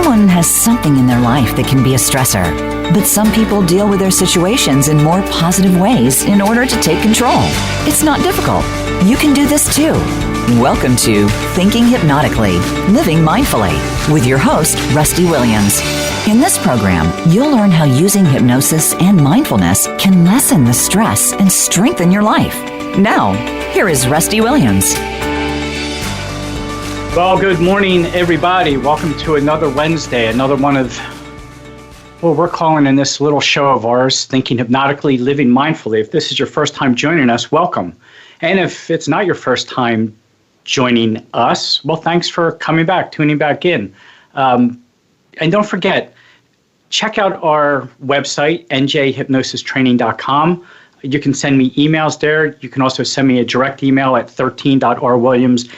Everyone has something in their life that can be a stressor, but some people deal with their situations in more positive ways in order to take control. It's not difficult. You can do this too. Welcome to Thinking Hypnotically, Living Mindfully, with your host, Rusty Williams. In this program, you'll learn how using hypnosis and mindfulness can lessen the stress and strengthen your life. Now, here is Rusty Williams. Well, good morning, everybody. Welcome to another Wednesday, another one of what we're calling in this little show of ours, Thinking Hypnotically, Living Mindfully. If this is your first time joining us, welcome. And if it's not your first time joining us, well, thanks for coming back, tuning back in. And don't forget, check out our website, njhypnosistraining.com. You can send me emails there. You can also send me a direct email at 13.rwilliams@gmail.com.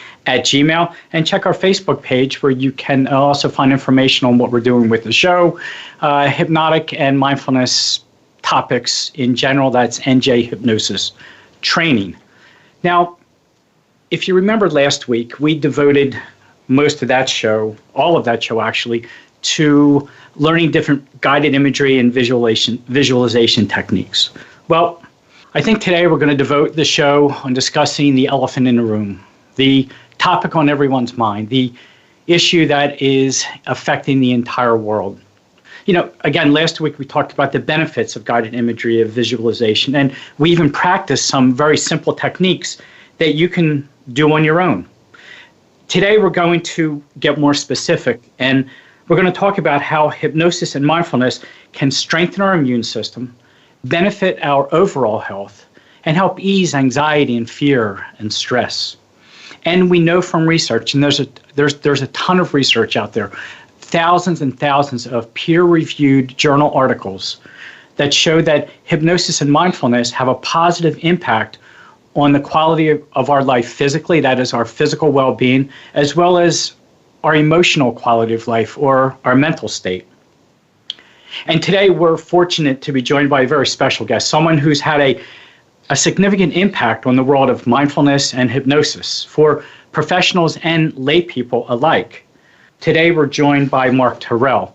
And check our Facebook page where you can also find information on what we're doing with the show, hypnotic and mindfulness topics in general. That's NJ Hypnosis Training. Now, if you remember last week, we devoted most of that show, all of that show actually, to learning different guided imagery and visualization techniques. Well, I think today we're going to devote the show on discussing the elephant in the room, the topic on everyone's mind, the issue that is affecting the entire world. You know, again, last week we talked about the benefits of guided imagery, of visualization, and we even practiced some very simple techniques that you can do on your own. Today we're going to get more specific, and we're going to talk about how hypnosis and mindfulness can strengthen our immune system, benefit our overall health, and help ease anxiety and fear and stress. And we know from research, and there's a ton of research out there, thousands and thousands of peer-reviewed journal articles that show that hypnosis and mindfulness have a positive impact on the quality of our life physically, that is our physical well-being, as well as our emotional quality of life or our mental state. And today we're fortunate to be joined by a very special guest, someone who's had a significant impact on the world of mindfulness and hypnosis for professionals and lay people alike. Today we're joined by Mark Terrell.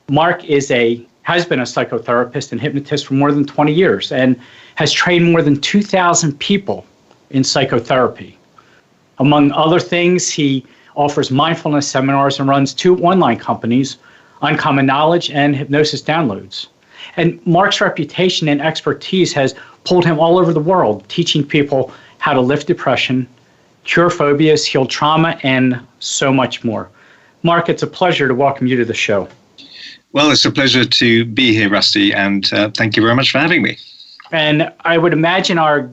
Mark has been a psychotherapist and hypnotist for more than 20 years and has trained more than 2,000 people in psychotherapy. Among other things, he offers mindfulness seminars and runs 2 online companies, Uncommon Knowledge and Hypnosis Downloads. And Mark's reputation and expertise has pulled him all over the world, teaching people how to lift depression, cure phobias, heal trauma, and so much more. Mark, it's a pleasure to welcome you to the show. Well, it's a pleasure to be here, Rusty, and thank you very much for having me. And I would imagine our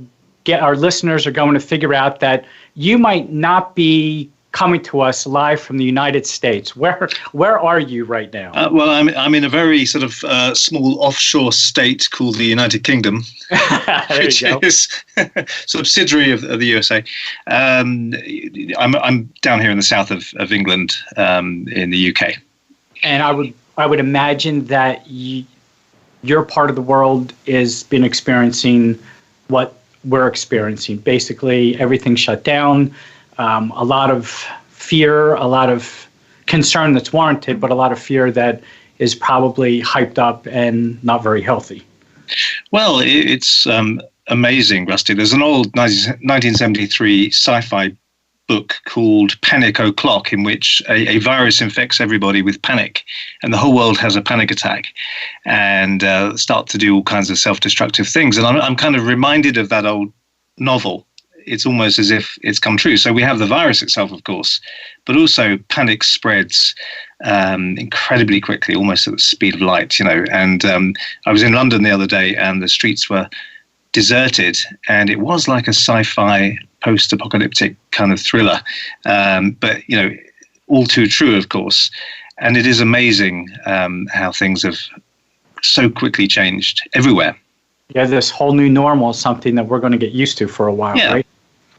listeners are going to figure out that you might not be coming to us live from the United States. Where are you right now? Well, I'm in a very sort of small offshore state called the United Kingdom, which is a subsidiary of the USA. I'm down here in the south of England, in the UK. And I would imagine that your part of the world has been experiencing what we're experiencing. Basically, everything's shut down. A lot of fear, a lot of concern that's warranted, but a lot of fear that is probably hyped up and not very healthy. Well, it's amazing, Rusty. There's an old 1973 sci-fi book called Panic O'Clock, in which a virus infects everybody with panic, and the whole world has a panic attack and start to do all kinds of self-destructive things. And I'm kind of reminded of that old novel. It's almost as if it's come true. So we have the virus itself, of course, but also panic spreads incredibly quickly, almost at the speed of light, And I was in London the other day and the streets were deserted, and it was like a sci-fi post-apocalyptic kind of thriller. But, all too true, of course. And it is amazing how things have so quickly changed everywhere. Yeah, this whole new normal is something that we're going to get used to for a while, right?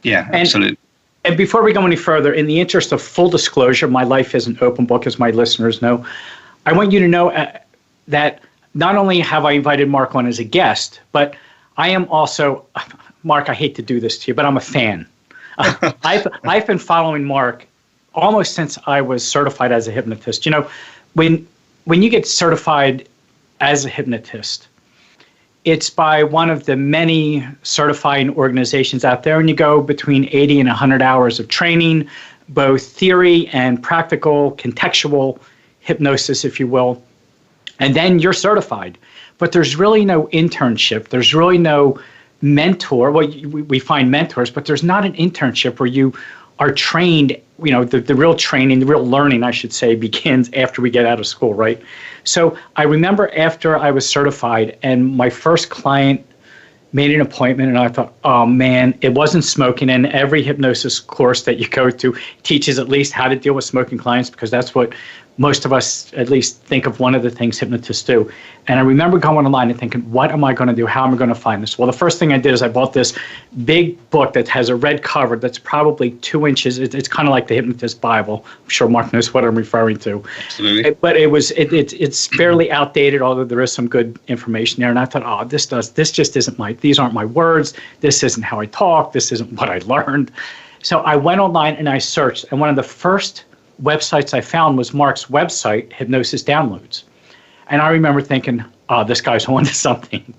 Yeah, absolutely. And before we go any further, in the interest of full disclosure, my life is an open book, as my listeners know. I want you to know that not only have I invited Mark on as a guest, but I am also, Mark, I hate to do this to you, but I'm a fan. I've been following Mark almost since I was certified as a hypnotist. when you get certified as a hypnotist, it's by one of the many certifying organizations out there, and you go between 80 and 100 hours of training, both theory and practical, contextual hypnosis, if you will, and then you're certified. But there's really no internship. There's really no mentor. Well, we find mentors, but there's not an internship where you are trained. You know, the real training, the real learning, I should say, begins after we get out of school, right? So I remember after I was certified and my first client made an appointment, and I thought, oh man, it wasn't smoking. And every hypnosis course that you go to teaches at least how to deal with smoking clients, because that's what most of us at least think of one of the things hypnotists do. And I remember going online and thinking, what am I going to do? How am I going to find this? Well, the first thing I did is I bought this big book that has a red cover that's probably 2 inches. It's kind of like the Hypnotist Bible. I'm sure Mark knows what I'm referring to. Absolutely. But it's fairly outdated, although there is some good information there. And I thought, oh, this just isn't these aren't my words. This isn't how I talk. This isn't what I learned. So I went online and I searched, and one of the first websites I found was Mark's website, Hypnosis Downloads. And I remember thinking, oh, this guy's on to something.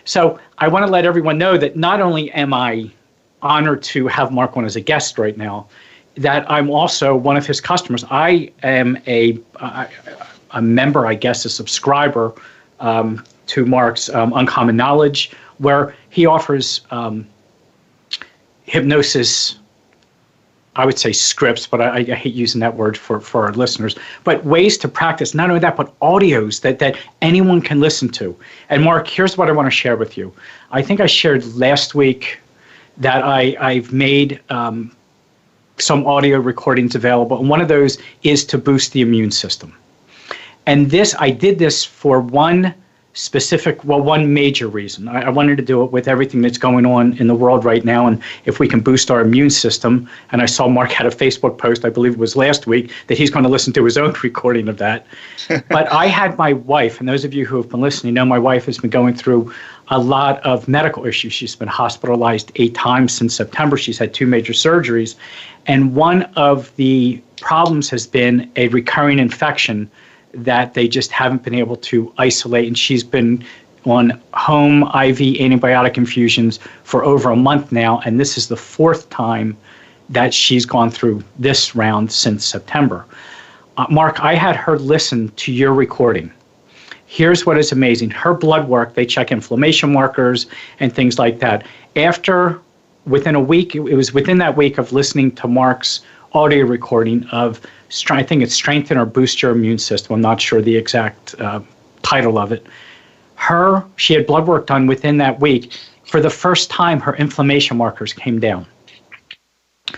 So I want to let everyone know that not only am I honored to have Mark on as a guest right now, that I'm also one of his customers. I am a member, I guess, a subscriber to Mark's Uncommon Knowledge, where he offers hypnosis, I would say scripts, but I hate using that word for our listeners, but ways to practice, not only that, but audios that anyone can listen to. And Mark, here's what I want to share with you. I think I shared last week that I've made some audio recordings available, and one of those is to boost the immune system. And I did this for one major reason. I wanted to do it with everything that's going on in the world right now, and if we can boost our immune system. And I saw Mark had a Facebook post, I believe it was last week, that he's going to listen to his own recording of that. But I had my wife, and those of you who have been listening know my wife has been going through a lot of medical issues. She's been hospitalized 8 times since September. She's had 2 major surgeries. And one of the problems has been a recurring infection that they just haven't been able to isolate. And she's been on home IV antibiotic infusions for over a month now. And this is the 4th time that she's gone through this round since September. Mark, I had her listen to your recording. Here's what is amazing. Her blood work, they check inflammation markers and things like that. Within a week, it was within that week of listening to Mark's audio recording of, I think it's Strengthen or Boost Your Immune System. I'm not sure the exact title of it. She had blood work done within that week. For the first time, her inflammation markers came down.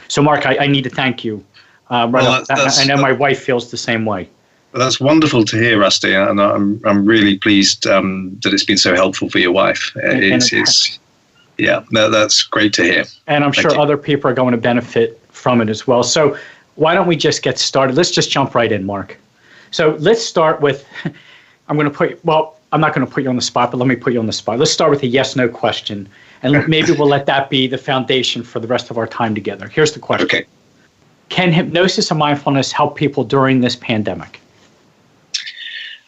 So, Mark, I need to thank you. I know my wife feels the same way. Well, that's wonderful to hear, Rusty, and I'm really pleased that it's been so helpful for your wife. That's great to hear. And I'm sure other people are going to benefit from it as well. So why don't we just get started? Let's just jump right in, Mark. So let's start with, I'm not going to put you on the spot, but let me put you on the spot. Let's start with a yes-no question, and maybe we'll let that be the foundation for the rest of our time together. Here's the question. Okay. Can hypnosis and mindfulness help people during this pandemic?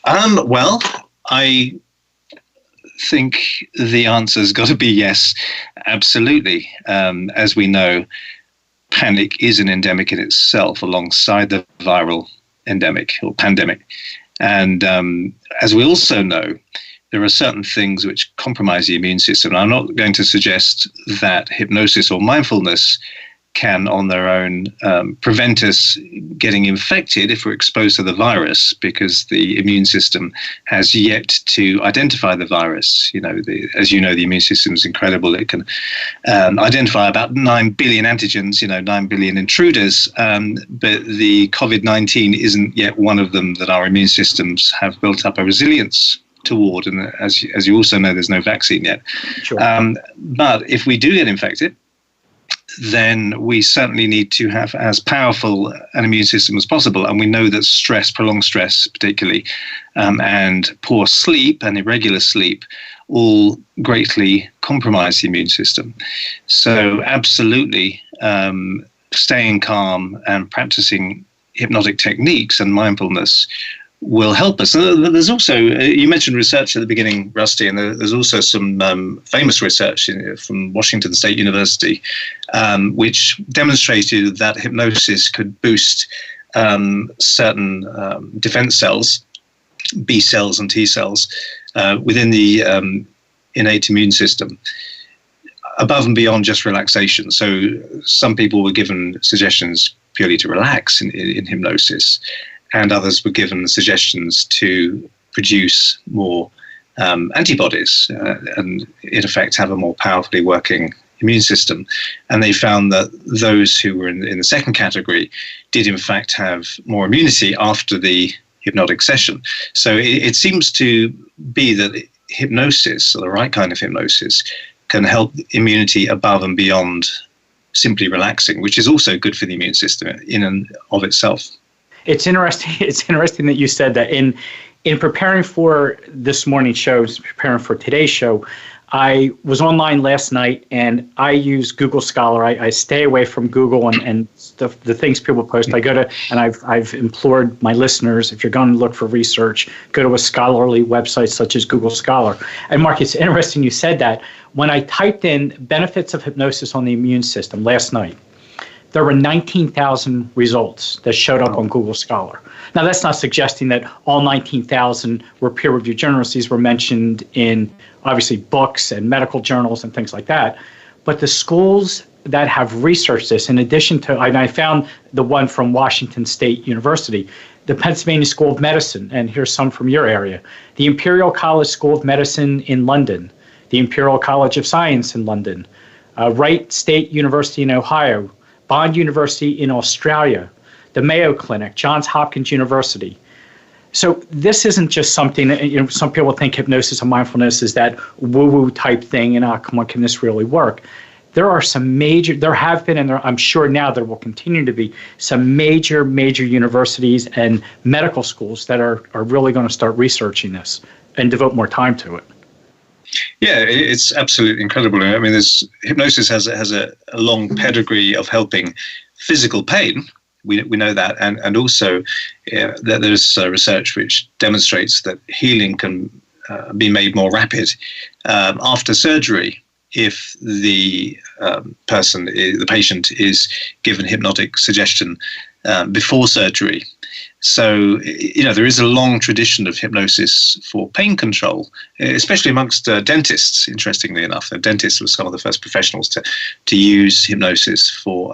Well, I think the answer's got to be yes, absolutely. As we know, panic is an endemic in itself alongside the viral endemic or pandemic. And as we also know, there are certain things which compromise the immune system. I'm not going to suggest that hypnosis or mindfulness can on their own prevent us getting infected if we're exposed to the virus, because the immune system has yet to identify the virus. As you know, the immune system is incredible. It can identify about 9 billion antigens, 9 billion intruders, but the COVID-19 isn't yet one of them that our immune systems have built up a resilience toward. And as you also know, there's no vaccine yet. Sure. But if we do get infected, then we certainly need to have as powerful an immune system as possible. And we know that stress, prolonged stress particularly, and poor sleep and irregular sleep all greatly compromise the immune system. So absolutely, staying calm and practicing hypnotic techniques and mindfulness will help us. There's also, you mentioned research at the beginning, Rusty, and there's also some famous research from Washington State University, which demonstrated that hypnosis could boost certain defense cells, B cells and T cells, within the innate immune system, above and beyond just relaxation. So some people were given suggestions purely to relax in hypnosis, and others were given suggestions to produce more antibodies and, in effect, have a more powerfully working immune system. And they found that those who were in the second category did, in fact, have more immunity after the hypnotic session. So it seems to be that hypnosis, or the right kind of hypnosis, can help immunity above and beyond simply relaxing, which is also good for the immune system in and of itself. It's interesting. It's interesting that you said that. In preparing for this morning's show, preparing for today's show, I was online last night and I use Google Scholar. I stay away from Google and the things people post. I go to, and I've implored my listeners, if you're going to look for research, go to a scholarly website such as Google Scholar. And Mark, it's interesting you said that. When I typed in benefits of hypnosis on the immune system last night, there were 19,000 results that showed up on Google Scholar. Now, that's not suggesting that all 19,000 were peer-reviewed journals. These were mentioned in, obviously, books and medical journals and things like that. But the schools that have researched this, in addition to, I found the one from Washington State University, the Pennsylvania School of Medicine, and here's some from your area, the Imperial College School of Medicine in London, the Imperial College of Science in London, Wright State University in Ohio, Bond University in Australia, the Mayo Clinic, Johns Hopkins University. So this isn't just something that, some people think hypnosis and mindfulness is that woo-woo type thing, and come on, can this really work? There have been, and I'm sure now there will continue to be, some major universities and medical schools that are really going to start researching this and devote more time to it. Yeah, it's absolutely incredible. I mean, hypnosis has a long pedigree of helping physical pain. We know that, and also that there's research which demonstrates that healing can be made more rapid after surgery if the patient is given hypnotic suggestion before surgery. So, there is a long tradition of hypnosis for pain control, especially amongst dentists, interestingly enough. Dentists were some of the first professionals to use hypnosis for,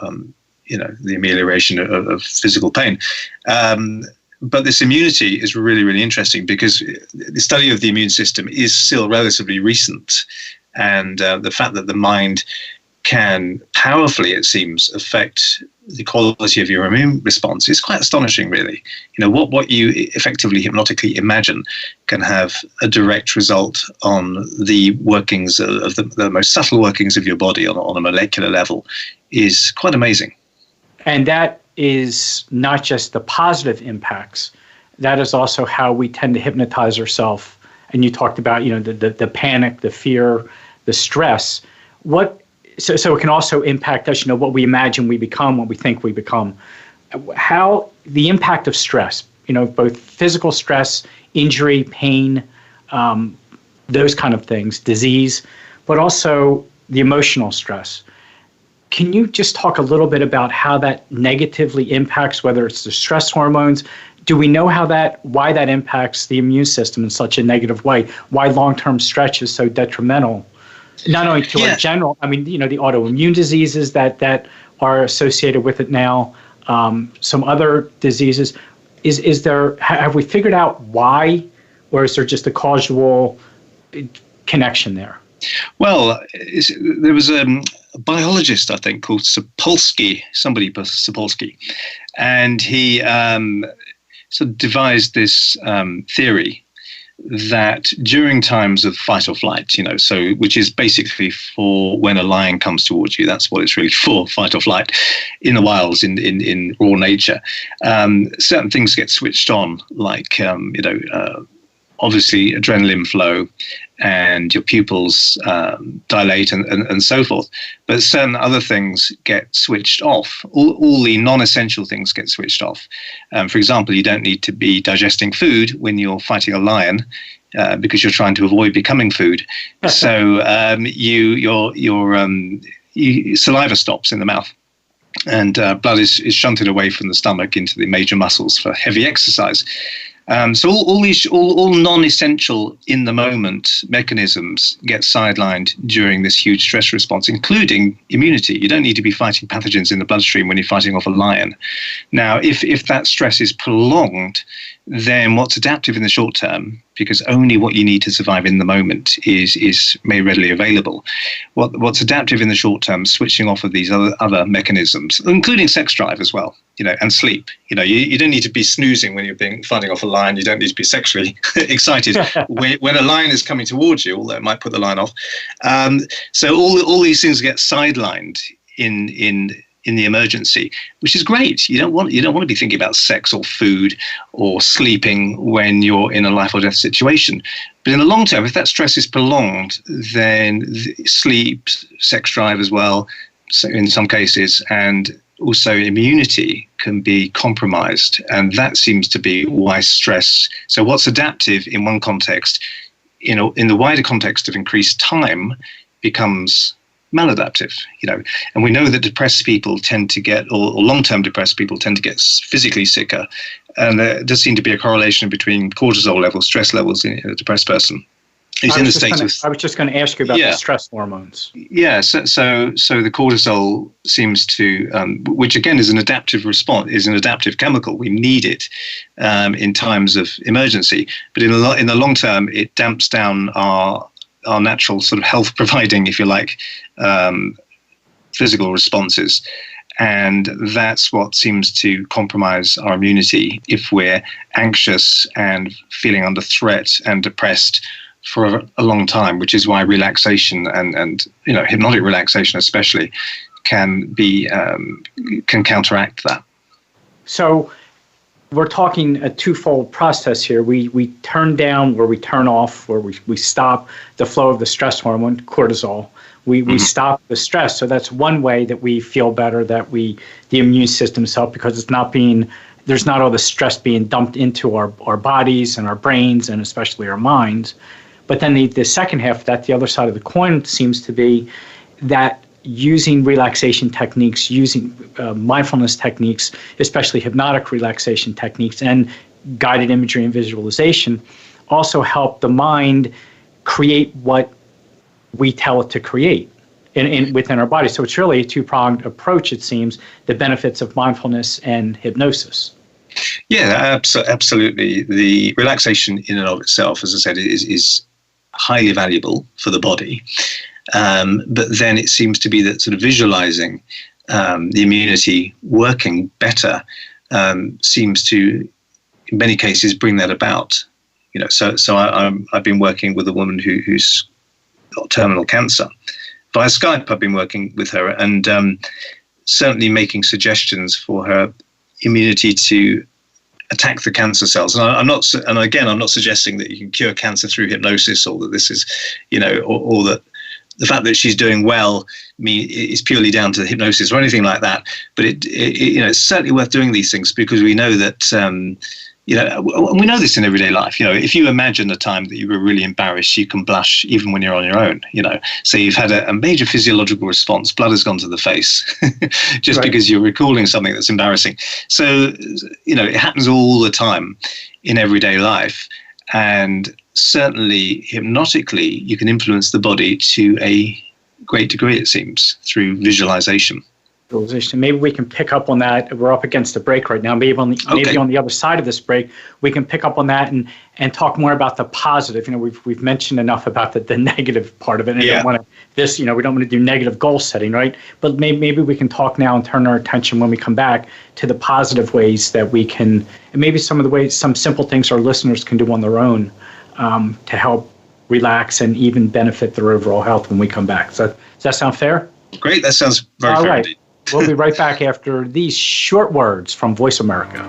the amelioration of physical pain. But this immunity is really, really interesting because the study of the immune system is still relatively recent. And the fact that the mind can powerfully, it seems, affect the quality of your immune response is quite astonishing, really. What you effectively hypnotically imagine can have a direct result on the workings of the most subtle workings of your body on a molecular level is quite amazing. And that is not just the positive impacts. That is also how we tend to hypnotize ourselves. And you talked about, the panic, the fear, the stress. So it can also impact us, what we imagine we become, what we think we become. How the impact of stress, both physical stress, injury, pain, those kind of things, disease, but also the emotional stress. Can you just talk a little bit about how that negatively impacts, whether it's the stress hormones? Do we know why that impacts the immune system in such a negative way? Why long-term stress is so detrimental? Not only to our general, the autoimmune diseases that are associated with it now, some other diseases. Have we figured out why, or is there just a causal connection there? Well, there was a biologist, I think, called Sapolsky, and he sort of devised this theory that during times of fight or flight, which is basically for when a lion comes towards you, that's what it's really for, fight or flight, in the wilds, in raw nature, certain things get switched on, like, obviously adrenaline flow and your pupils dilate and so forth. But certain other things get switched off. All the non-essential things get switched off. For example, you don't need to be digesting food when you're fighting a lion because you're trying to avoid becoming food. So your saliva stops in the mouth. And blood is shunted away from the stomach into the major muscles for heavy exercise. So all non-essential in the moment mechanisms get sidelined during this huge stress response, including immunity. You don't need to be fighting pathogens in the bloodstream when you're fighting off a lion. Now, if that stress is prolonged, then what's adaptive in the short term, because only what you need to survive in the moment is made readily available. What's adaptive in the short term, switching off of these other mechanisms, including sex drive as well, and sleep. You don't need to be snoozing when you're fighting off a lion. You don't need to be sexually excited when a lion is coming towards you, although it might put the lion off. So all these things get sidelined in the emergency, which is great. You don't want to be thinking about sex or food or sleeping when you're in a life or death situation. But in the long term, if that stress is prolonged, then sleep, sex drive as well, so in some cases, and also immunity can be compromised. And that seems to be why stress. So what's adaptive in one context, in the wider context of increased time, becomes maladaptive, and we know that depressed people tend to get, or long-term depressed people tend to get physically sicker, and there does seem to be a correlation between cortisol levels, stress levels in a depressed person. I was just going to ask you about the stress hormones. Yeah, so the cortisol seems to, which again is an adaptive response, is an adaptive chemical. We need it in times of emergency, but in the long term, it damps down our natural sort of health providing, if you like, physical responses. And that's what seems to compromise our immunity if we're anxious and feeling under threat and depressed for a long time, which is why relaxation and hypnotic relaxation especially can counteract that. So we're talking a twofold process here. We turn down, or we turn off, or we stop the flow of the stress hormone, cortisol. We stop the stress. So that's one way that we feel better, that the immune system's help, because there's not all the stress being dumped into our bodies and our brains and especially our minds. But then the second half of that, the other side of the coin, seems to be that using relaxation techniques, using mindfulness techniques, especially hypnotic relaxation techniques and guided imagery and visualization, also help the mind create what we tell it to create within our body. So it's really a two-pronged approach, it seems, the benefits of mindfulness and hypnosis. Yeah, absolutely. The relaxation in and of itself, as I said, is highly valuable for the body. But then it seems to be that sort of visualizing the immunity working better seems to, in many cases, bring that about. So I've been working with a woman who's got terminal cancer. Via Skype, I've been working with her and certainly making suggestions for her immunity to attack the cancer cells. And I'm not suggesting that you can cure cancer through hypnosis, or that this is, or that the fact that she's doing well is purely down to hypnosis or anything like that. But it's certainly worth doing these things, because we know that, we know this in everyday life. If you imagine the time that you were really embarrassed, you can blush even when you're on your own. So you've had a major physiological response. Blood has gone to the face just right, because you're recalling something that's embarrassing. So, it happens all the time in everyday life. And certainly hypnotically, you can influence the body to a great degree, it seems, through visualization. Maybe we can pick up on that. We're up against a break right now. Maybe on the other side of this break, we can pick up on that and talk more about the positive. We've mentioned enough about the negative part of it. And we don't want to do negative goal setting, right? But maybe we can talk now and turn our attention when we come back to the positive ways that we can, and maybe some simple things our listeners can do on their own to help relax and even benefit their overall health when we come back. So does that sound fair? Great. That sounds very fair indeed. We'll be right back after these short words from Voice America.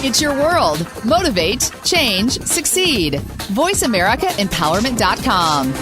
It's your world. Motivate, change, succeed. VoiceAmericaEmpowerment.com.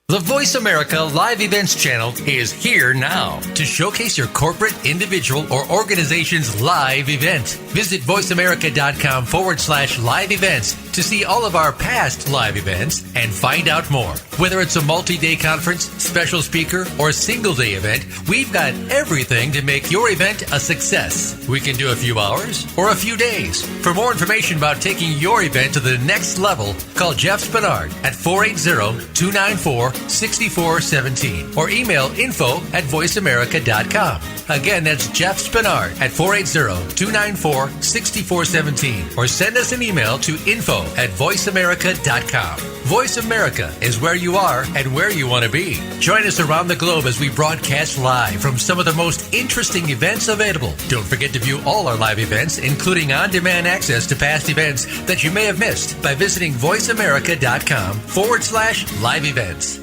The Voice America Live Events channel is here now to showcase your corporate, individual, or organization's live event. Visit voiceamerica.com/live events to see all of our past live events and find out more. Whether it's a multi-day conference, special speaker, or single-day event, we've got everything to make your event a success. We can do a few hours or a few days. For more information about taking your event to the next level, call Jeff Spinard at 480-294-6417 or email info@voiceamerica.com. Again, that's Jeff Spinard at 480-294-6417 or send us an email to info@voiceamerica.com. Voice America is where you are and where you want to be. Join us around the globe as we broadcast live from some of the most interesting events available. Don't forget to view all our live events, including on-demand access to past events that you may have missed by visiting voiceamerica.com/live events.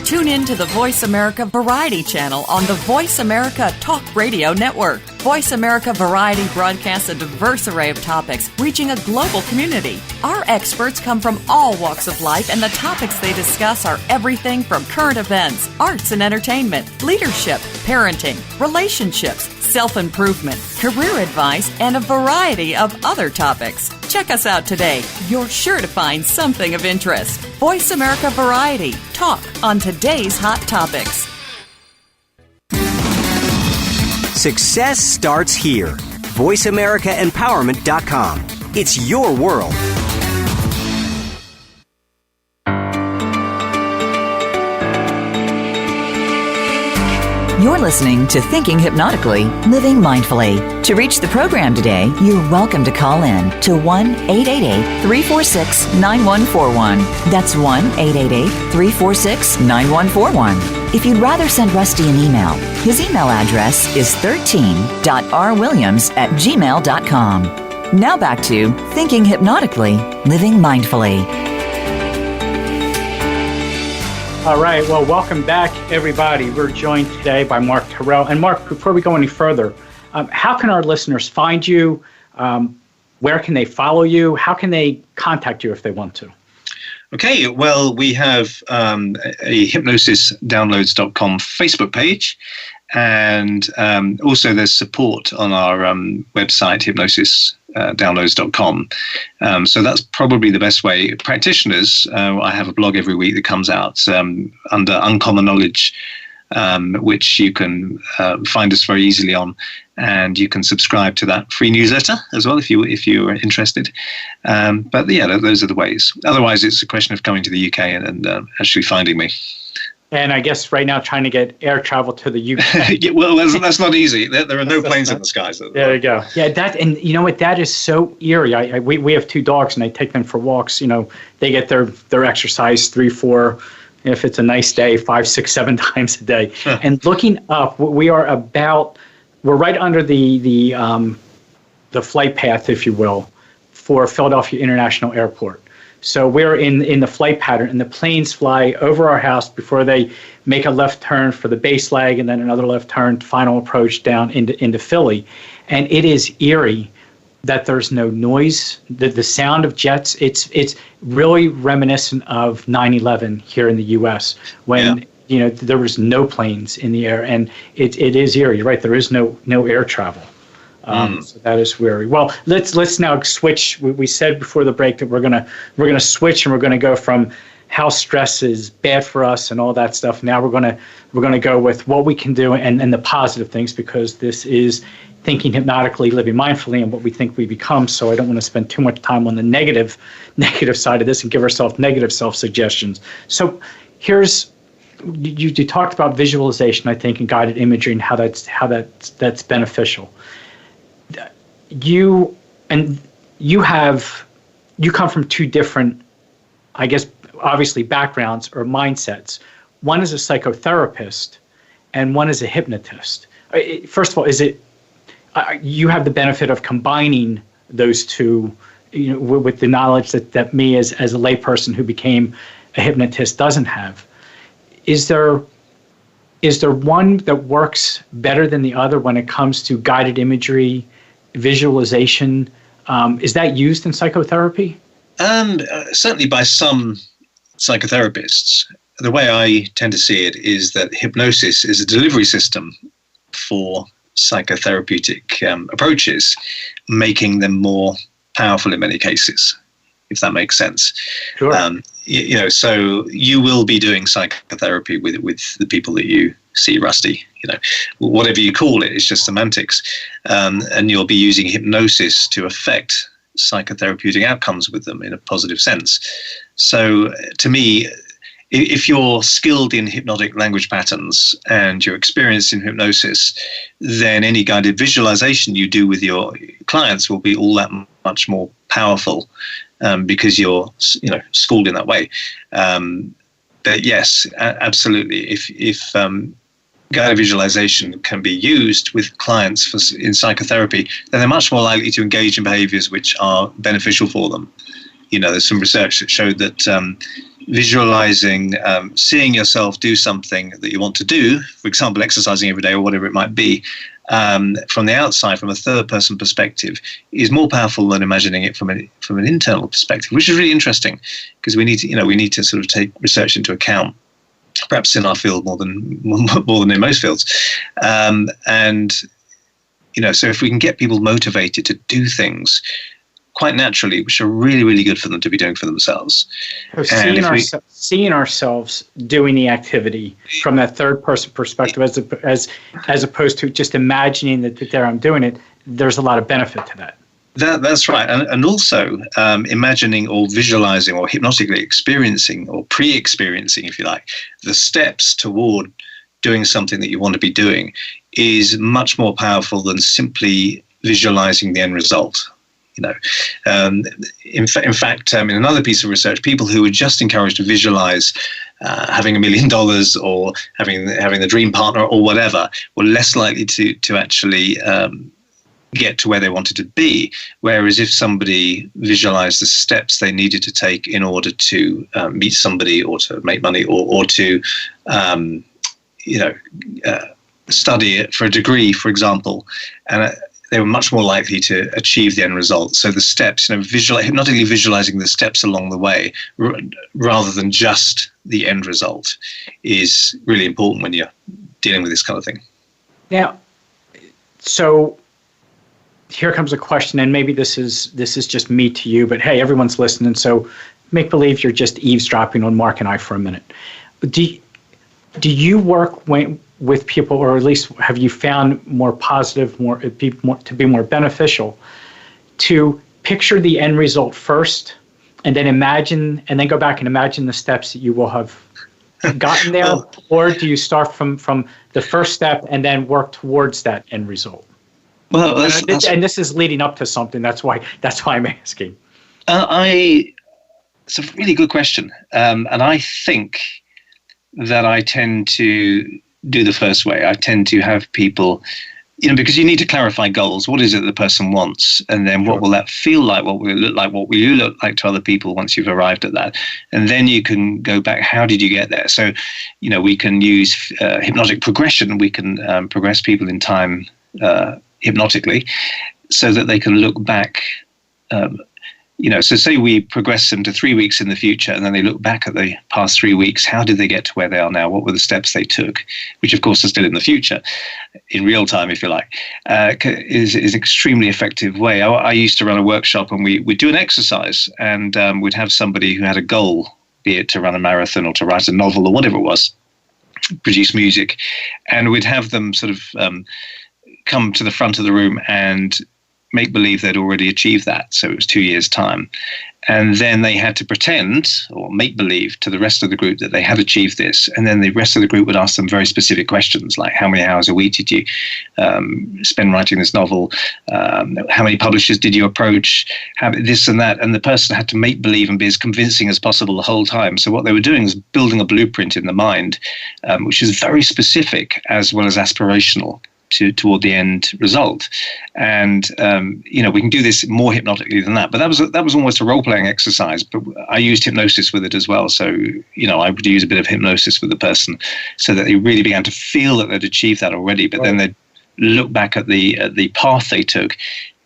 Tune in to the Voice America Variety channel on the Voice America Talk Radio Network. Voice America Variety broadcasts a diverse array of topics, reaching a global community. Our experts come from all walks of life, and the topics they discuss are everything from current events, arts and entertainment, leadership, parenting, relationships, self-improvement, career advice, and a variety of other topics. Check us out today. You're sure to find something of interest. Voice America Variety. Talk on today's hot topics. Success starts here. VoiceAmericaEmpowerment.com. It's your world. You're listening to Thinking Hypnotically, Living Mindfully. To reach the program today, you're welcome to call in to 1-888-346-9141. That's 1-888-346-9141. If you'd rather send Rusty an email, his email address is 13.rwilliams@gmail.com. Now back to Thinking Hypnotically, Living Mindfully. All right. Well, welcome back, everybody. We're joined today by Mark Terrell. And Mark, before we go any further, how can our listeners find you? Where can they follow you? How can they contact you if they want to? Okay, well, we have a hypnosisdownloads.com Facebook page, and also there's support on our website, hypnosisdownloads.com. So that's probably the best way. Practitioners, I have a blog every week that comes out under Uncommon Knowledge, which you can find us very easily on, and you can subscribe to that free newsletter as well if you're interested. But yeah, those are the ways. Otherwise, it's a question of coming to the UK and actually finding me. And I guess right now trying to get air travel to the UK. Yeah, well, that's not easy. There are no planes in the skies. There you go. Yeah, and you know what? That is so eerie. We have two dogs, and I take them for walks. You know, they get their exercise 3, 4. If it's a nice day, 5, 6, 7 times a day. And looking up, we're right under the flight path, if you will, for Philadelphia International Airport. So we're in the flight pattern, and the planes fly over our house before they make a left turn for the base leg, and then another left turn, final approach down into Philly. And it is eerie that there's no noise. The sound of jets, it's really reminiscent of 9/11 here in the U.S. when there was no planes in the air, and it is eerie, right? There is no air travel. So that is weary. Well, let's now switch. We said before the break that we're gonna switch, and we're gonna go from how stress is bad for us and all that stuff. Now we're gonna go with what we can do and the positive things, because this is Thinking Hypnotically, Living Mindfully, and what we think we become. So I don't want to spend too much time on the negative side of this and give ourselves negative self-suggestions. So here's you talked about visualization, I think, and guided imagery, and how that's beneficial. You come from two different, I guess, obviously backgrounds or mindsets. One is a psychotherapist, and one is a hypnotist. First of all, is it you have the benefit of combining those two, with the knowledge that me as a layperson who became a hypnotist doesn't have. Is there is there one that works better than the other when it comes to guided imagery, visualization? Is that used in psychotherapy? Certainly by some psychotherapists. The way I tend to see it is that hypnosis is a delivery system for psychotherapeutic approaches, making them more powerful in many cases, if that makes sense. Sure. So you will be doing psychotherapy with the people that you see, Rusty. Whatever you call it, it's just semantics, and you'll be using hypnosis to affect psychotherapeutic outcomes with them in a positive sense. So, to me, if you're skilled in hypnotic language patterns and you're experienced in hypnosis, then any guided visualization you do with your clients will be all that much more powerful because you're, schooled in that way. But yes, absolutely. If guided visualization can be used with clients in psychotherapy, then they're much more likely to engage in behaviors which are beneficial for them. There's some research that showed that visualizing, seeing yourself do something that you want to do, for example, exercising every day or whatever it might be, from the outside, from a third-person perspective, is more powerful than imagining it from an internal perspective, which is really interesting because we need to sort of take research into account, perhaps in our field more than in most fields, so if we can get people motivated to do things quite naturally, which are really, really good for them to be doing for themselves. So seeing ourselves doing the activity from that third-person perspective, as opposed to just imagining that there I'm doing it, there's a lot of benefit to that. That's right. And also imagining or visualizing or hypnotically experiencing or pre-experiencing, if you like, the steps toward doing something that you want to be doing is much more powerful than simply visualizing the end result. In fact, in another piece of research, people who were just encouraged to visualize having $1 million or having the dream partner or whatever were less likely to actually get to where they wanted to be. Whereas if somebody visualized the steps they needed to take in order to meet somebody or to make money or to study it for a degree, for example, and they were much more likely to achieve the end result. So the steps, hypnotically visualizing the steps along the way rather than just the end result is really important when you're dealing with this kind of thing. Now, so here comes a question, and maybe this is just me to you, but hey, everyone's listening, so make believe you're just eavesdropping on Mark and I for a minute. Do you work with people, or at least have you found more positive, to be more beneficial, to picture the end result first, and then go back and imagine the steps that you will have gotten there, or do you start from the first step and then work towards that end result? Well, and this is leading up to something. That's why I'm asking. It's a really good question, and I think that I tend to do the first way. I tend to have people, because you need to clarify goals. What is it the person wants? And then what will that feel like? What will it look like? What will you look like to other people once you've arrived at that? And then you can go back, how did you get there? So, we can use hypnotic progression. We can progress people in time hypnotically so that they can look back. So say we progress them to 3 weeks in the future, and then they look back at the past 3 weeks. How did they get to where they are now? What were the steps they took? Which, of course, are still in the future, in real time, if you like, is an extremely effective way. I used to run a workshop, and we'd do an exercise, and we'd have somebody who had a goal, be it to run a marathon or to write a novel or whatever it was, produce music, and we'd have them sort of come to the front of the room and make believe they'd already achieved that. So it was 2 years' time. And then they had to pretend or make believe to the rest of the group that they had achieved this. And then the rest of the group would ask them very specific questions, like how many hours a week did you spend writing this novel? How many publishers did you approach? This and that. And the person had to make believe and be as convincing as possible the whole time. So what they were doing was building a blueprint in the mind, which is very specific as well as aspirational. toward the end result. And we can do this more hypnotically than that. But that was almost a role-playing exercise. But I used hypnosis with it as well. So I would use a bit of hypnosis with the person so that they really began to feel that they'd achieved that already. But then they'd look back at the path they took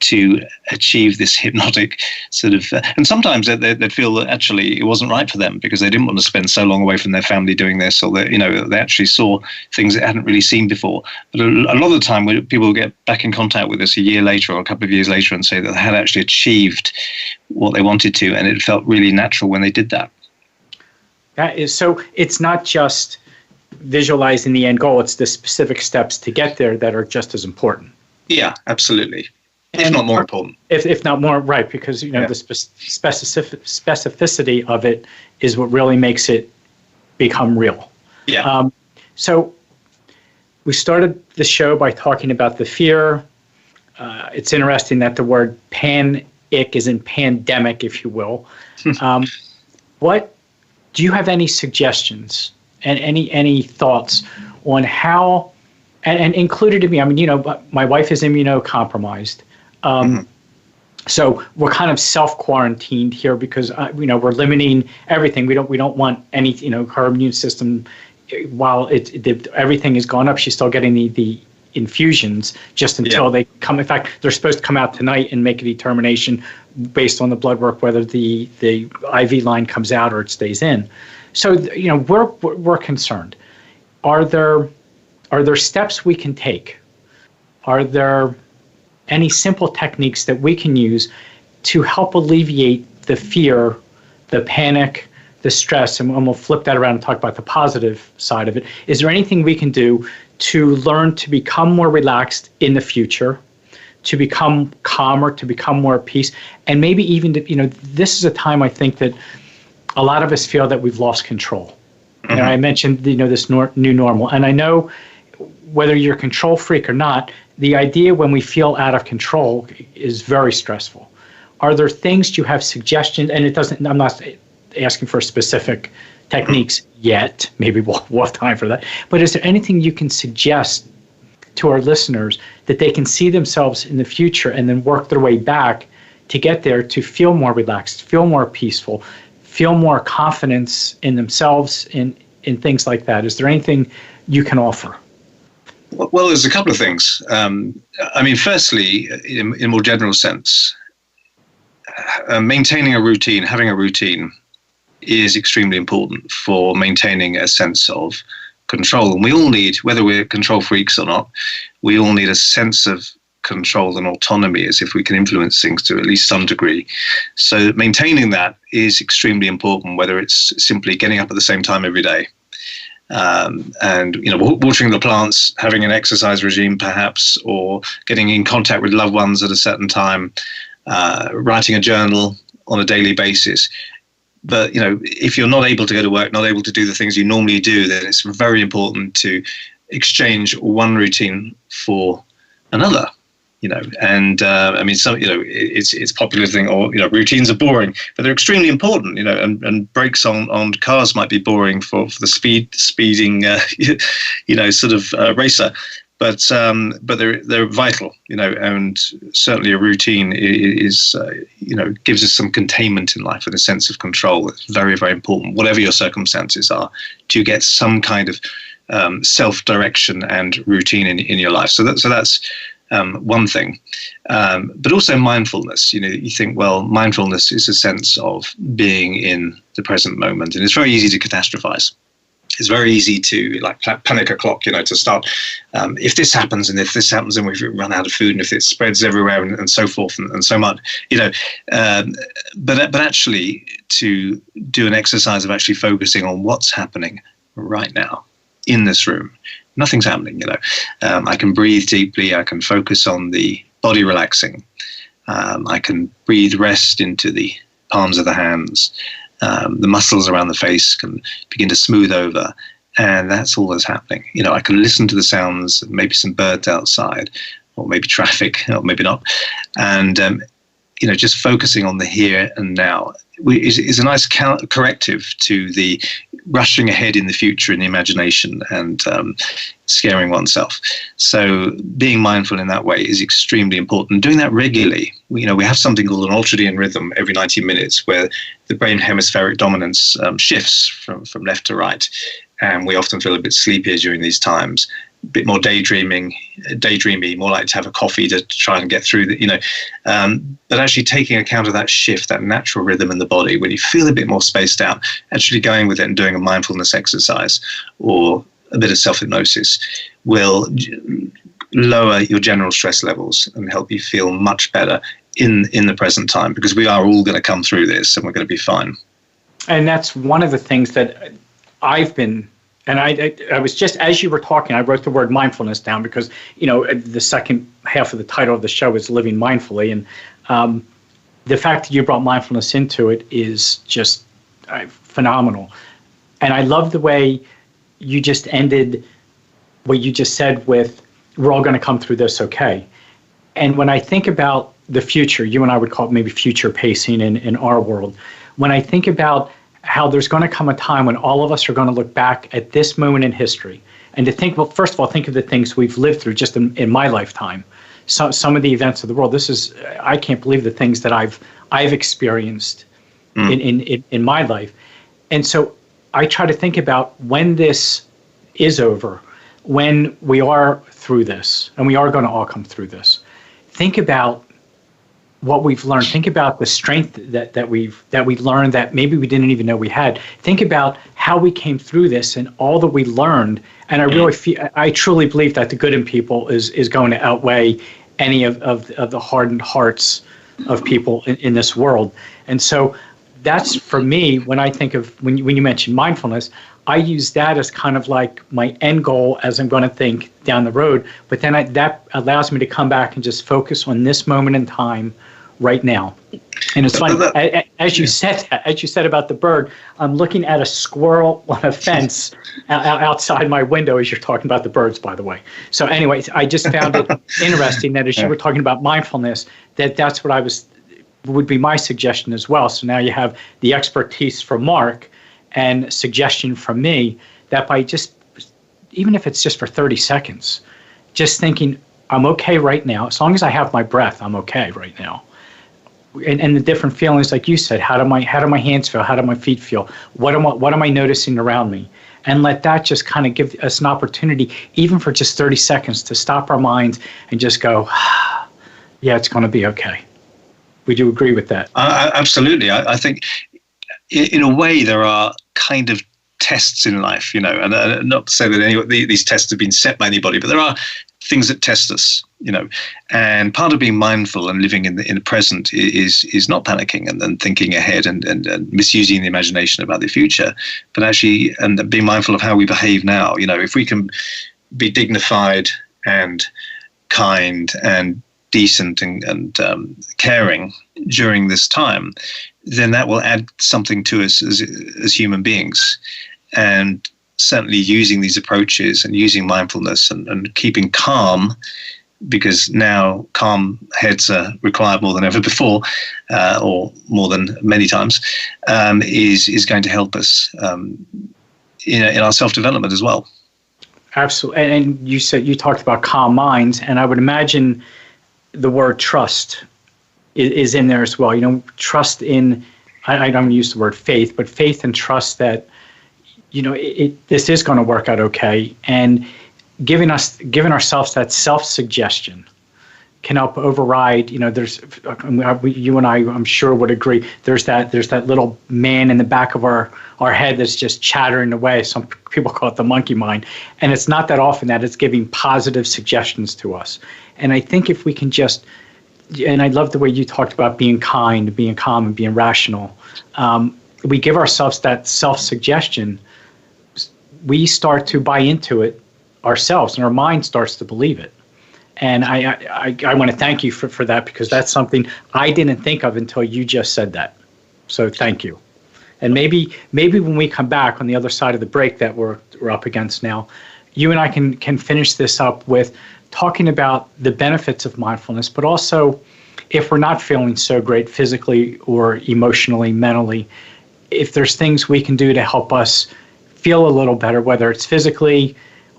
to achieve this hypnotic sort of, and sometimes they'd feel that actually it wasn't right for them because they didn't want to spend so long away from their family doing this, or that they actually saw things they hadn't really seen before. But a lot of the time, when people get back in contact with us a year later or a couple of years later and say that they had actually achieved what they wanted to, and it felt really natural when they did that. That is, so it's not just visualizing the end goal, it's the specific steps to get there that are just as important. Yeah, absolutely. If not more important. If not more, right, because the specificity of it is what really makes it become real. Yeah. So we started the show by talking about the fear. It's interesting that the word panic is in pandemic, if you will. What do you have any suggestions and any thoughts on how, and included in me, my wife is immunocompromised. So we're kind of self-quarantined here because we're limiting everything. We don't want any, her immune system, while everything has gone up, she's still getting the infusions just until they come. In fact, they're supposed to come out tonight and make a determination based on the blood work whether the IV line comes out or it stays in. So we're concerned. Are there steps we can take? Are there any simple techniques that we can use to help alleviate the fear, the panic, the stress, and we'll flip that around and talk about the positive side of it. Is there anything we can do to learn to become more relaxed in the future, to become calmer, to become more at peace, and maybe even this is a time I think that a lot of us feel that we've lost control. Mm-hmm. And I mentioned this new normal, and I know whether you're a control freak or not, the idea when we feel out of control is very stressful. Are there things you have suggestions? And I'm not asking for specific techniques yet. Maybe we'll have time for that. But is there anything you can suggest to our listeners that they can see themselves in the future and then work their way back to get there to feel more relaxed, feel more peaceful, feel more confidence in themselves in things like that? Is there anything you can offer? Well, there's a couple of things. Firstly, in a more general sense, maintaining a routine, having a routine is extremely important for maintaining a sense of control. And we all need, whether we're control freaks or not, we all need a sense of control and autonomy as if we can influence things to at least some degree. So maintaining that is extremely important, whether it's simply getting up at the same time every day. Watering the plants, having an exercise regime perhaps, or getting in contact with loved ones at a certain time, writing a journal on a daily basis. But, if you're not able to go to work, not able to do the things you normally do, then it's very important to exchange one routine for another. It's popular to think, routines are boring, but they're extremely important, and brakes on cars might be boring for the speeding, racer, but they're vital, and certainly a routine is, gives us some containment in life and a sense of control. It's very, very important, whatever your circumstances are, to get some kind of self-direction and routine in your life. So that's one thing, but also mindfulness. You think, well, mindfulness is a sense of being in the present moment, and it's very easy to catastrophize. It's very easy to panic o'clock, to start. If this happens, and if this happens, and we've run out of food, and if it spreads everywhere, and so forth, and so much, But actually, to do an exercise of actually focusing on what's happening right now in this room. Nothing's happening, I can breathe deeply. I can focus on the body relaxing. I can breathe rest into the palms of the hands. The muscles around the face can begin to smooth over. And that's all that's happening. I can listen to the sounds, maybe some birds outside, or maybe traffic, or maybe not. And, just focusing on the here and now is a nice corrective to the rushing ahead in the future in the imagination and scaring oneself. So being mindful in that way is extremely important. Doing that regularly. We have something called an ultradian rhythm every 90 minutes where the brain hemispheric dominance shifts from left to right. And we often feel a bit sleepier during these times, a bit more daydreamy, more likely to have a coffee to try and get through but actually taking account of that shift, that natural rhythm in the body, when you feel a bit more spaced out, actually going with it and doing a mindfulness exercise or a bit of self-hypnosis will lower your general stress levels and help you feel much better in the present time, because we are all going to come through this and we're going to be fine. And that's one of the things that I've been, and I was just, as you were talking, I wrote the word mindfulness down because, the second half of the title of the show is Living Mindfully. And the fact that you brought mindfulness into it is just phenomenal. And I love the way you just ended what you just said with, we're all going to come through this okay. And when I think about the future, you and I would call it maybe future pacing in our world. When I think about how there's going to come a time when all of us are going to look back at this moment in history and to think, well, first of all, think of the things we've lived through just in my lifetime. So, some of the events of the world. I can't believe the things that I've experienced in my life. And so I try to think about when this is over, when we are through this, and we are going to all come through this. Think about what we've learned. Think about the strength that we learned that maybe we didn't even know we had. Think about how we came through this and all that we learned. And I truly believe that the good in people is going to outweigh any of the hardened hearts of people in this world. And so that's, for me, when I think of, when you mention mindfulness, I use that as kind of like my end goal as I'm going to think down the road. But then that allows me to come back and just focus on this moment in time right now. And it's funny, as you said about the bird, I'm looking at a squirrel on a fence outside my window as you're talking about the birds, by the way. So anyways, I just found it interesting that as you were talking about mindfulness, that's what would be my suggestion as well. So now you have the expertise from Mark and suggestion from me that by just, even if it's just for 30 seconds, just thinking, I'm okay right now. As long as I have my breath, I'm okay right now. And the different feelings, like you said, how do my hands feel? How do my feet feel? What am I noticing around me? And let that just kind of give us an opportunity, even for just 30 seconds, to stop our minds and just go, yeah, it's going to be okay. Would you agree with that? Absolutely. I think in a way there are kind of tests in life, and not to say that these tests have been set by anybody, but there are things that test us, and part of being mindful and living in the present is not panicking and then thinking ahead and misusing the imagination about the future, but actually and being mindful of how we behave now. If we can be dignified and kind and decent and caring during this time, then that will add something to us as human beings. And certainly using these approaches and using mindfulness and keeping calm, because now calm heads are required more than ever before, or more than many times, is going to help us in our self-development as well. Absolutely. And you talked about calm minds, and I would imagine the word trust is in there as well. Trust in, I don't use the word faith, but faith and trust that this is going to work out okay, and giving ourselves that self-suggestion can help override. There's you and I'm sure would agree. There's that little man in the back of our head that's just chattering away. Some people call it the monkey mind, and it's not that often that it's giving positive suggestions to us. And I think if we can just, and I love the way you talked about being kind, being calm, and being rational. We give ourselves that self-suggestion. We start to buy into it ourselves, and our mind starts to believe it. And I want to thank you for that, because that's something I didn't think of until you just said that. So thank you. And maybe when we come back on the other side of the break that we're up against now, you and I can finish this up with talking about the benefits of mindfulness, but also if we're not feeling so great physically or emotionally, mentally, if there's things we can do to help us feel a little better, whether it's physically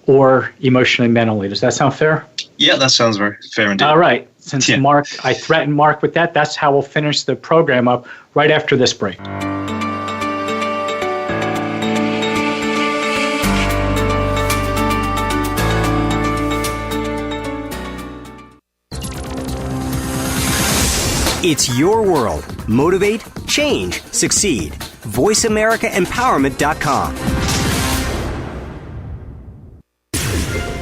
or emotionally, mentally. Does that sound fair? Yeah, that sounds very fair indeed. All right. Since Mark, I threatened Mark with that, that's how we'll finish the program up right after this break. It's your world. Motivate, change, succeed. VoiceAmericaEmpowerment.com.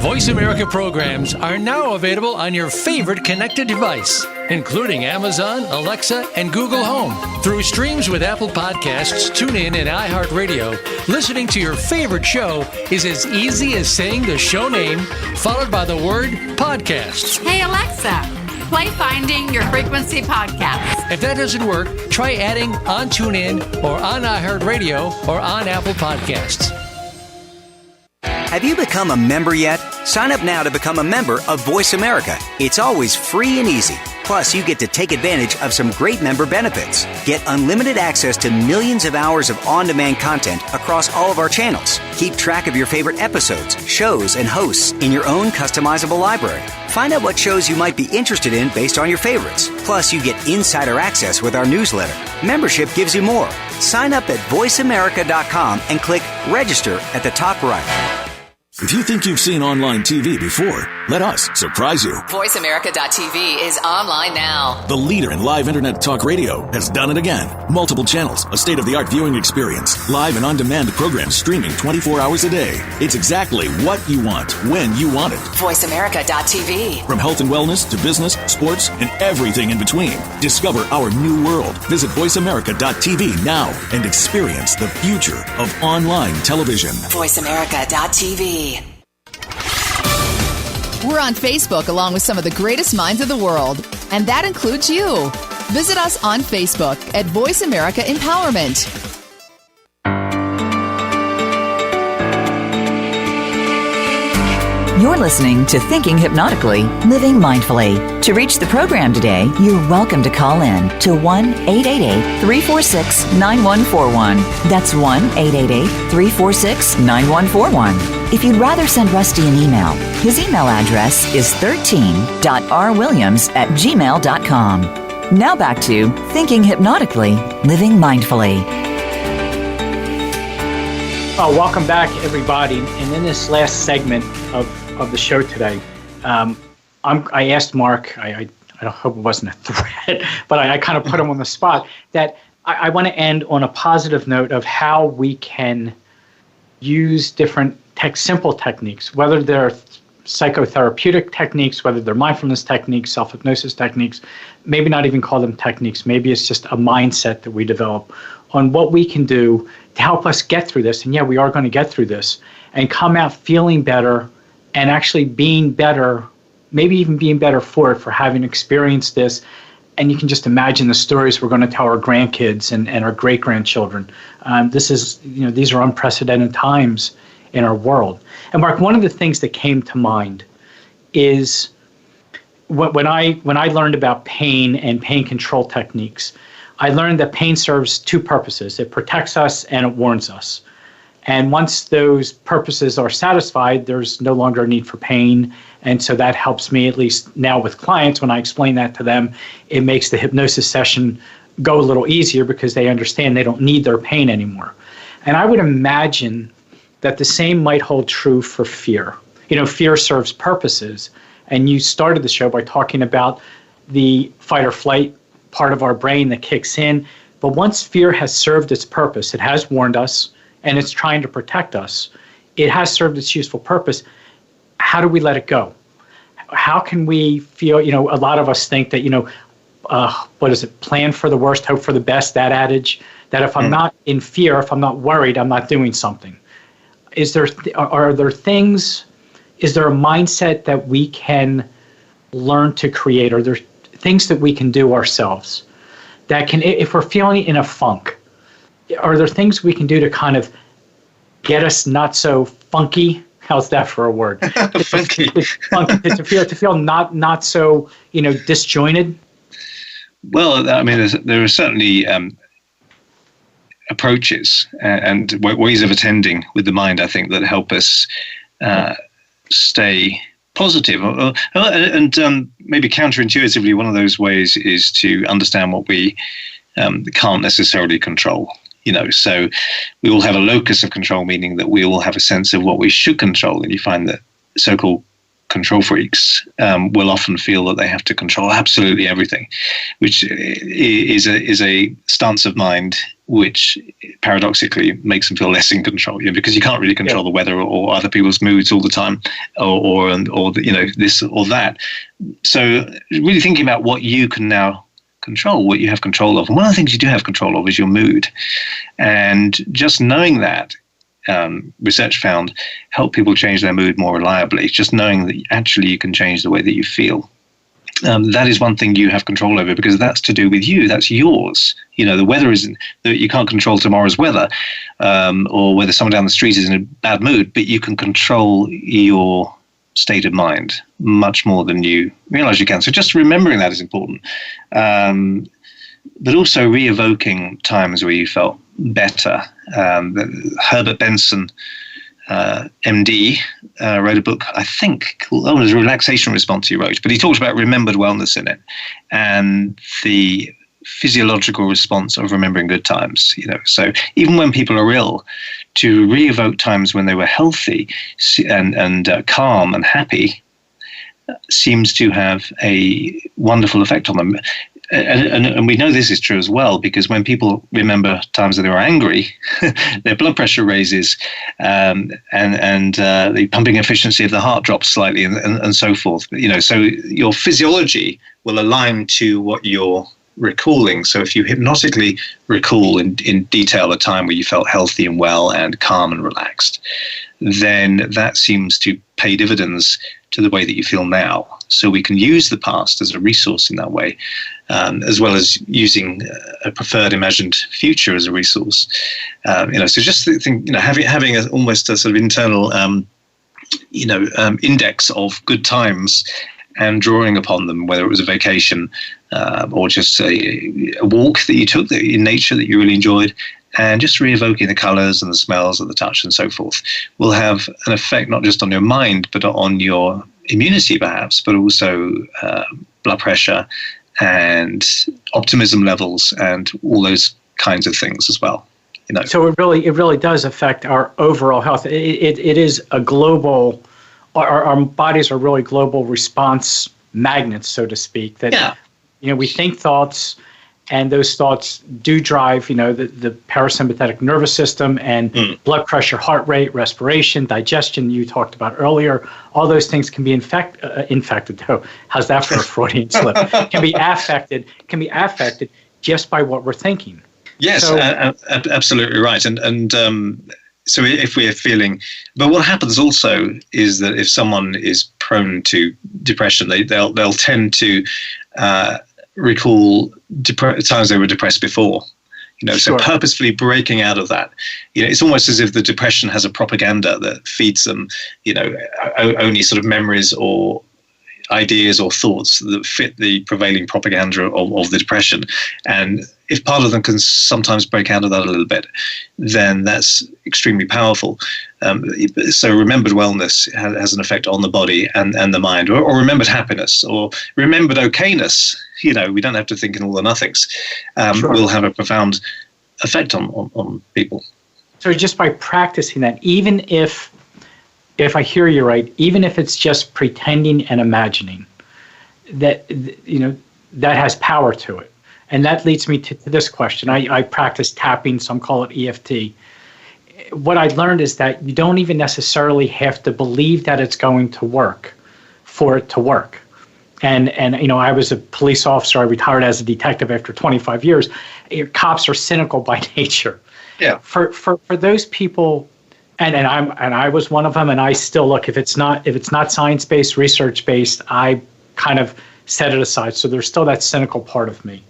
Voice America programs are now available on your favorite connected device, including Amazon, Alexa, and Google Home. Through streams with Apple Podcasts, TuneIn, and iHeartRadio, listening to your favorite show is as easy as saying the show name followed by the word podcast. Hey, Alexa, play Finding Your Frequency podcast. If that doesn't work, try adding on TuneIn or on iHeartRadio or on Apple Podcasts. Have you become a member yet? Sign up now to become a member of Voice America. It's always free and easy. Plus, you get to take advantage of some great member benefits. Get unlimited access to millions of hours of on-demand content across all of our channels. Keep track of your favorite episodes, shows, and hosts in your own customizable library. Find out what shows you might be interested in based on your favorites. Plus, you get insider access with our newsletter. Membership gives you more. Sign up at voiceamerica.com and click register at the top right. If you think you've seen online TV before, let us surprise you. VoiceAmerica.tv is online now. The leader in live internet talk radio has done it again. Multiple channels, a state-of-the-art viewing experience, live and on-demand programs streaming 24 hours a day. It's exactly what you want, when you want it. VoiceAmerica.tv. From health and wellness to business, sports, and everything in between. Discover our new world. Visit VoiceAmerica.tv now and experience the future of online television. VoiceAmerica.tv. We're on Facebook along with some of the greatest minds of the world, and that includes you. Visit us on Facebook at Voice America Empowerment. You're listening to Thinking Hypnotically, Living Mindfully. To reach the program today, you're welcome to call in to 1-888-346-9141. That's 1-888-346-9141. If you'd rather send Rusty an email, his email address is 13.rwilliams@gmail.com. Now back to Thinking Hypnotically, Living Mindfully. Welcome back, everybody. And in this last segment of the show today, I asked Mark, I hope it wasn't a threat, but I kind of put him on the spot, that I want to end on a positive note of how we can use different simple techniques, whether they're psychotherapeutic techniques, whether they're mindfulness techniques, self-hypnosis techniques, maybe not even call them techniques, maybe it's just a mindset that we develop on what we can do to help us get through this. And yeah, we are going to get through this and come out feeling better and actually being better, maybe even being better for it, for having experienced this. And you can just imagine the stories we're going to tell our grandkids and our great-grandchildren. These are unprecedented times in our world. And Mark, one of the things that came to mind is when I learned about pain and pain control techniques, I learned that pain serves two purposes. It protects us and it warns us. And once those purposes are satisfied, there's no longer a need for pain. And so that helps me, at least now with clients, when I explain that to them, it makes the hypnosis session go a little easier because they understand they don't need their pain anymore. And I would imagine that the same might hold true for fear. Fear serves purposes. And you started the show by talking about the fight or flight part of our brain that kicks in. But once fear has served its purpose, it has warned us, and it's trying to protect us, it has served its useful purpose. How do we let it go? How can we feel, a lot of us think that, plan for the worst, hope for the best, that adage, that if I'm not in fear, if I'm not worried, I'm not doing something. Is there a mindset that we can learn to create? Are there things that we can do ourselves that can, if we're feeling in a funk, are there things we can do to kind of get us not so funky? How's that for a word? Funky. To feel not so, disjointed? Well, I mean, there are certainly approaches and ways of attending with the mind, I think, that help us stay positive. And maybe counterintuitively, one of those ways is to understand what we can't necessarily control. So we all have a locus of control, meaning that we all have a sense of what we should control. And you find that so-called control freaks will often feel that they have to control absolutely everything, which is a stance of mind which paradoxically makes them feel less in control, because you can't really control the weather or other people's moods all the time, or this or that. So really thinking about what you can now control, what you have control of. And one of the things you do have control of is your mood. And just knowing that, research found, help people change their mood more reliably. Just knowing that actually you can change the way that you feel. That is one thing you have control over, because that's to do with you. That's yours. The weather isn't, you can't control tomorrow's weather, or whether someone down the street is in a bad mood, but you can control your state of mind much more than you realize you can. So just remembering that is important. But also re-evoking times where you felt better. Herbert Benson, MD, wrote a book, I think, called, it was a relaxation response he wrote, but he talked about remembered wellness in it and the physiological response of remembering good times. So even when people are ill, to re-evoke times when they were healthy and calm and happy seems to have a wonderful effect on them. And we know this is true as well, because when people remember times that they were angry, their blood pressure raises, and the pumping efficiency of the heart drops slightly, and so forth. So your physiology will align to what you're recalling. So if you hypnotically recall in detail a time where you felt healthy and well and calm and relaxed, then that seems to pay dividends to the way that you feel now. So we can use the past as a resource in that way, as well as using a preferred imagined future as a resource. So just think, having almost a sort of internal, index of good times and drawing upon them, whether it was a vacation or just a walk that you took in nature that you really enjoyed, and just re-evoking the colors and the smells and the touch and so forth, will have an effect not just on your mind, but on your immunity perhaps, but also blood pressure and optimism levels and all those kinds of things as well. So it really does affect our overall health. It is a global, our bodies are really global response magnets, so to speak, that we think thoughts, and those thoughts do drive, the parasympathetic nervous system and blood pressure, heart rate, respiration, digestion you talked about earlier. All those things can be infected. Oh, how's that for a Freudian slip? Can be affected just by what we're thinking. Yes, so, absolutely right. And so if we're feeling, but what happens also is that if someone is prone to depression, they'll tend to recall times they were depressed before, so purposefully breaking out of that. It's almost as if the depression has a propaganda that feeds them, only sort of memories or ideas or thoughts that fit the prevailing propaganda of the depression. And if part of them can sometimes break out of that a little bit, then that's extremely powerful. So remembered wellness has an effect on the body and the mind, or remembered happiness, or remembered okayness. We don't have to think in all the nothings. Will have a profound effect on people. So just by practicing that, even if I hear you right, even if it's just pretending and imagining, that that has power to it. And that leads me to this question. I practice tapping, some call it EFT. What I learned is that you don't even necessarily have to believe that it's going to work for it to work. And I was a police officer. I retired as a detective after 25 years. Cops are cynical by nature. Yeah. For those people, and I was one of them. And I still look, if it's not science-based, research-based, I kind of set it aside. So there's still that cynical part of me.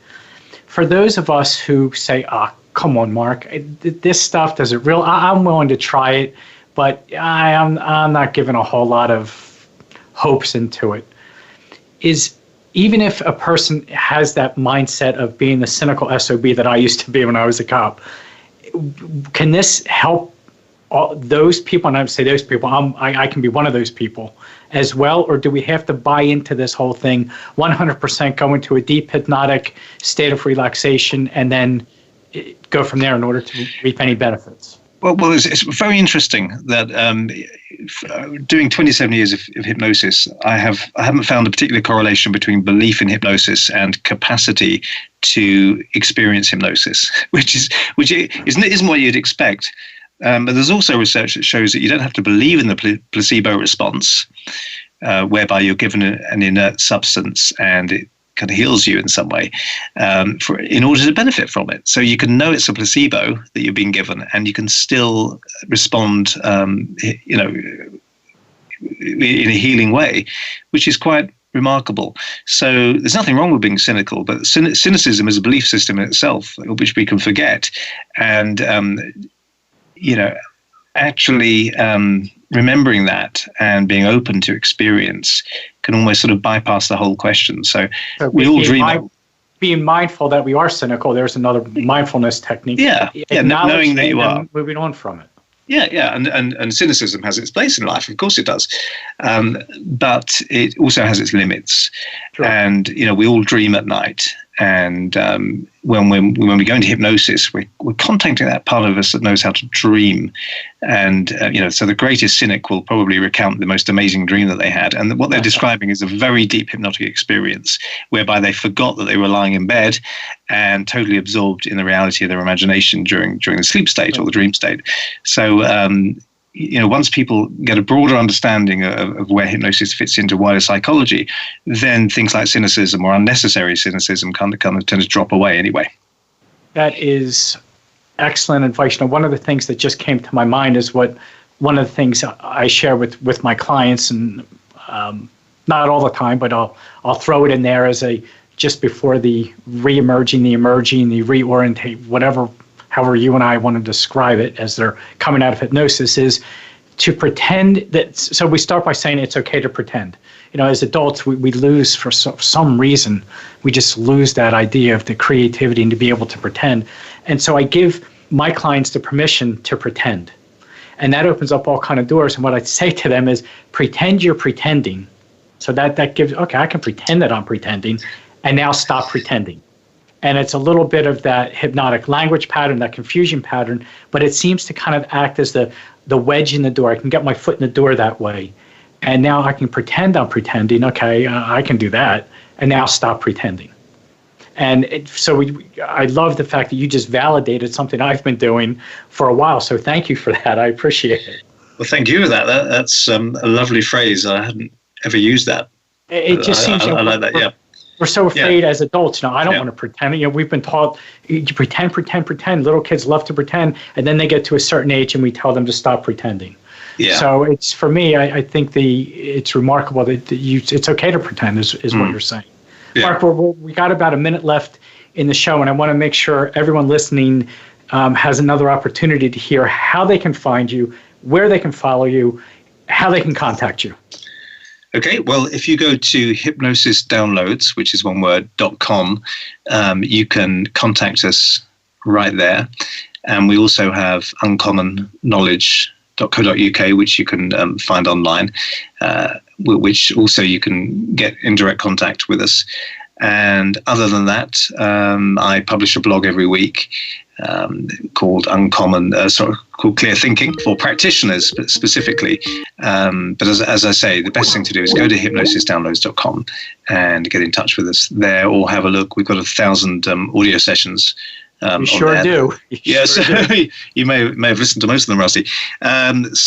For those of us who say, come on, Mark, this stuff, does it real? I'm willing to try it, but I'm not giving a whole lot of hopes into it. Is even if a person has that mindset of being the cynical SOB that I used to be when I was a cop, can this help all those people? And I would say those people, I can be one of those people as well, or do we have to buy into this whole thing 100%, go into a deep hypnotic state of relaxation, and then go from there in order to reap any benefits? Well, it's very interesting that doing 27 years of hypnosis, I haven't found a particular correlation between belief in hypnosis and capacity to experience hypnosis, which isn't what you'd expect. But there's also research that shows that you don't have to believe in the placebo response, whereby you're given an inert substance and it kind of heals you in some way, in order to benefit from it. So you can know it's a placebo that you've been given, and you can still respond, in a healing way, which is quite remarkable. So there's nothing wrong with being cynical, but cynicism is a belief system in itself, which we can forget. And actually remembering that and being open to experience can almost sort of bypass the whole question. So we all dream being mindful that we are cynical. There's another mindfulness technique. Yeah, knowing that you are. Moving on from it. Yeah, and cynicism has its place in life. Of course it does. But it also has its limits. Sure. And, we all dream at night. And when we go into hypnosis, we're contacting that part of us that knows how to dream. And, so the greatest cynic will probably recount the most amazing dream that they had. And what they're describing is a very deep hypnotic experience whereby they forgot that they were lying in bed and totally absorbed in the reality of their imagination during the sleep state or the dream state. So, once people get a broader understanding of where hypnosis fits into wider psychology, then things like cynicism or unnecessary cynicism kind of tend to drop away anyway. That is excellent advice. One of the things that just came to my mind is one of the things I share with my clients, and not all the time, but I'll throw it in there as just before the re-emerging, the emerging, the reorientate, however you and I want to describe it as they're coming out of hypnosis, is to pretend that. So we start by saying it's okay to pretend. As adults, we lose for some reason, we just lose that idea of the creativity and to be able to pretend. And so I give my clients the permission to pretend. And that opens up all kind of doors. And what I say to them is, pretend you're pretending. So that gives, okay, I can pretend that I'm pretending, and now stop pretending. And it's a little bit of that hypnotic language pattern, that confusion pattern, but it seems to kind of act as the wedge in the door. I can get my foot in the door that way. And now I can pretend I'm pretending. Okay, I can do that. And now stop pretending. And I love the fact that you just validated something I've been doing for a while. So thank you for that. I appreciate it. Well, thank you for that. That's a lovely phrase. I hadn't ever used that. It just seems I like that, yeah. We're so afraid as adults. I don't want to pretend. We've been taught you pretend. Little kids love to pretend, and then they get to a certain age, and we tell them to stop pretending. Yeah. So it's, for me, I think it's remarkable that it's okay to pretend is what you're saying. Yeah. Mark, we got about a minute left in the show, and I want to make sure everyone listening has another opportunity to hear how they can find you, where they can follow you, how they can contact you. Okay, well, if you go to hypnosisdownloads, which is one word, .com, you can contact us right there. And we also have uncommon.knowledge.co.uk, which you can find online, which also you can get in direct contact with us. And other than that, I publish a blog every week called called Clear Thinking for practitioners specifically. But as I say, the best thing to do is go to hypnosisdownloads.com and get in touch with us there, or have a look. We've got 1,000 audio sessions. You sure do. Yes, you may have listened to most of them, Rusty. That's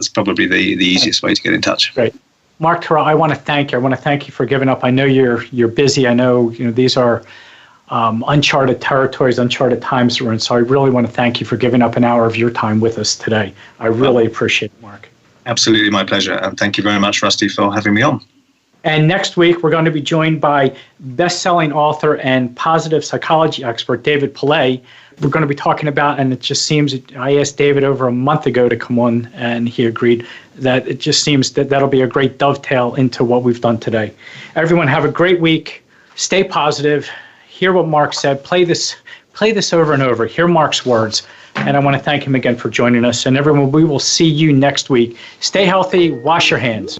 probably the easiest way to get in touch. Great. Mark Terrell, I want to thank you. I want to thank you for giving up. I know you're busy. I know these are uncharted territories, uncharted times we're in. So I really want to thank you for giving up an hour of your time with us today. I really appreciate it, Mark. Absolutely, my pleasure. And thank you very much, Rusty, for having me on. And next week, we're going to be joined by best-selling author and positive psychology expert David Pillay we're going to be talking about, and it just seems, I asked David over a month ago to come on, and he agreed, that it just seems that that'll be a great dovetail into what we've done today. Everyone have a great week. Stay positive. Hear what Mark said. Play this over and over. Hear Mark's words. And I want to thank him again for joining us. And everyone, we will see you next week. Stay healthy. Wash your hands.